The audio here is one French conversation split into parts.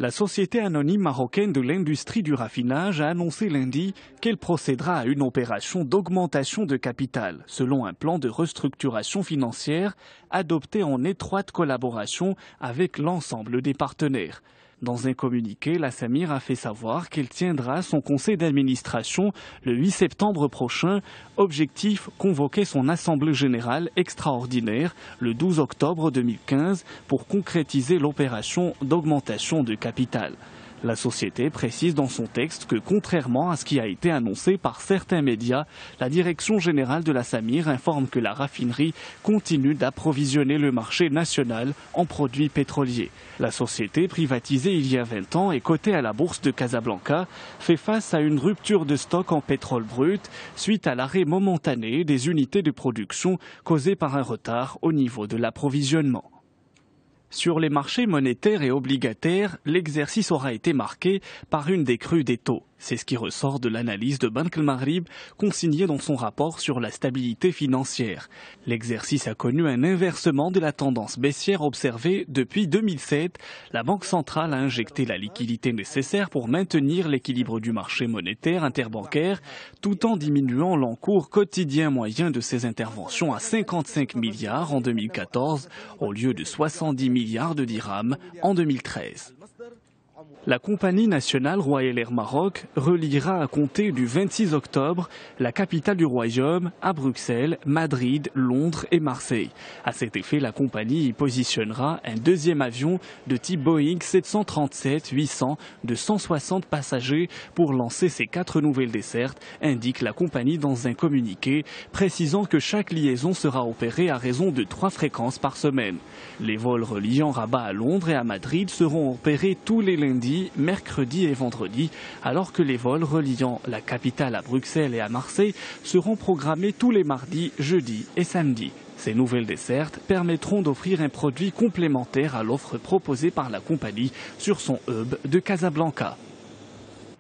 La société anonyme marocaine de l'industrie du raffinage a annoncé lundi qu'elle procédera à une opération d'augmentation de capital, selon un plan de restructuration financière adopté en étroite collaboration avec l'ensemble des partenaires. Dans un communiqué, la Samir a fait savoir qu'elle tiendra son conseil d'administration le 8 septembre prochain. Objectif, convoquer son assemblée générale extraordinaire le 12 octobre 2015 pour concrétiser l'opération d'augmentation de capital. La société précise dans son texte que, contrairement à ce qui a été annoncé par certains médias, la direction générale de la Samir informe que la raffinerie continue d'approvisionner le marché national en produits pétroliers. La société, privatisée il y a 20 ans et cotée à la bourse de Casablanca, fait face à une rupture de stock en pétrole brut suite à l'arrêt momentané des unités de production causé par un retard au niveau de l'approvisionnement. Sur les marchés monétaires et obligataires, l'exercice aura été marqué par une décrue des taux. C'est ce qui ressort de l'analyse de Banque El Maghrib consignée dans son rapport sur la stabilité financière. L'exercice a connu un inversement de la tendance baissière observée depuis 2007. La Banque centrale a injecté la liquidité nécessaire pour maintenir l'équilibre du marché monétaire interbancaire tout en diminuant l'encours quotidien moyen de ses interventions à 55 milliards en 2014 au lieu de 70 milliards de dirhams en 2013. La compagnie nationale Royal Air Maroc reliera à compter du 26 octobre la capitale du royaume à Bruxelles, Madrid, Londres et Marseille. À cet effet, la compagnie y positionnera un deuxième avion de type Boeing 737-800 de 160 passagers pour lancer ses 4 nouvelles dessertes, indique la compagnie dans un communiqué, précisant que chaque liaison sera opérée à raison de 3 fréquences par semaine. Les vols reliant Rabat à Londres et à Madrid seront opérés tous les lundis, mercredis et vendredis, alors que les vols reliant la capitale à Bruxelles et à Marseille seront programmés tous les mardis, jeudis et samedis. Ces nouvelles dessertes permettront d'offrir un produit complémentaire à l'offre proposée par la compagnie sur son hub de Casablanca.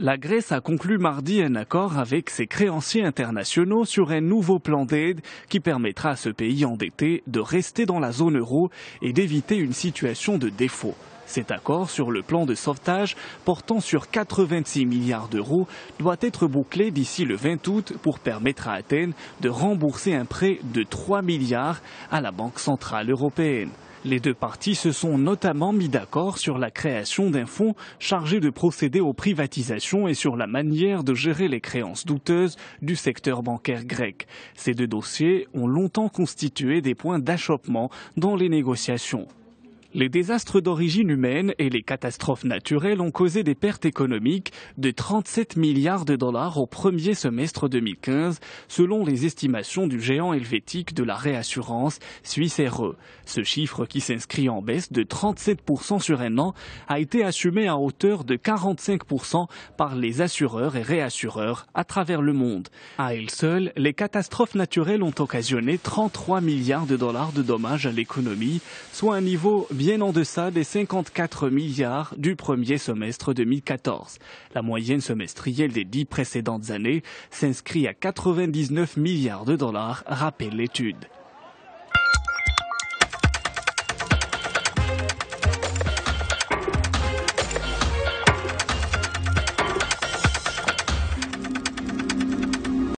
La Grèce a conclu mardi un accord avec ses créanciers internationaux sur un nouveau plan d'aide qui permettra à ce pays endetté de rester dans la zone euro et d'éviter une situation de défaut. Cet accord sur le plan de sauvetage, portant sur 86 milliards d'euros, doit être bouclé d'ici le 20 août pour permettre à Athènes de rembourser un prêt de 3 milliards à la Banque centrale européenne. Les deux parties se sont notamment mis d'accord sur la création d'un fonds chargé de procéder aux privatisations et sur la manière de gérer les créances douteuses du secteur bancaire grec. Ces deux dossiers ont longtemps constitué des points d'achoppement dans les négociations. Les désastres d'origine humaine et les catastrophes naturelles ont causé des pertes économiques de 37 milliards de dollars au premier semestre 2015, selon les estimations du géant helvétique de la réassurance Suisse Re. Ce chiffre, qui s'inscrit en baisse de 37% sur un an, a été assumé à hauteur de 45% par les assureurs et réassureurs à travers le monde. À elles seules, les catastrophes naturelles ont occasionné 33 milliards de dollars de dommages à l'économie, soit un niveau bien en deçà des 54 milliards du premier semestre 2014. La moyenne semestrielle des 10 précédentes années s'inscrit à 99 milliards de dollars, rappelle l'étude.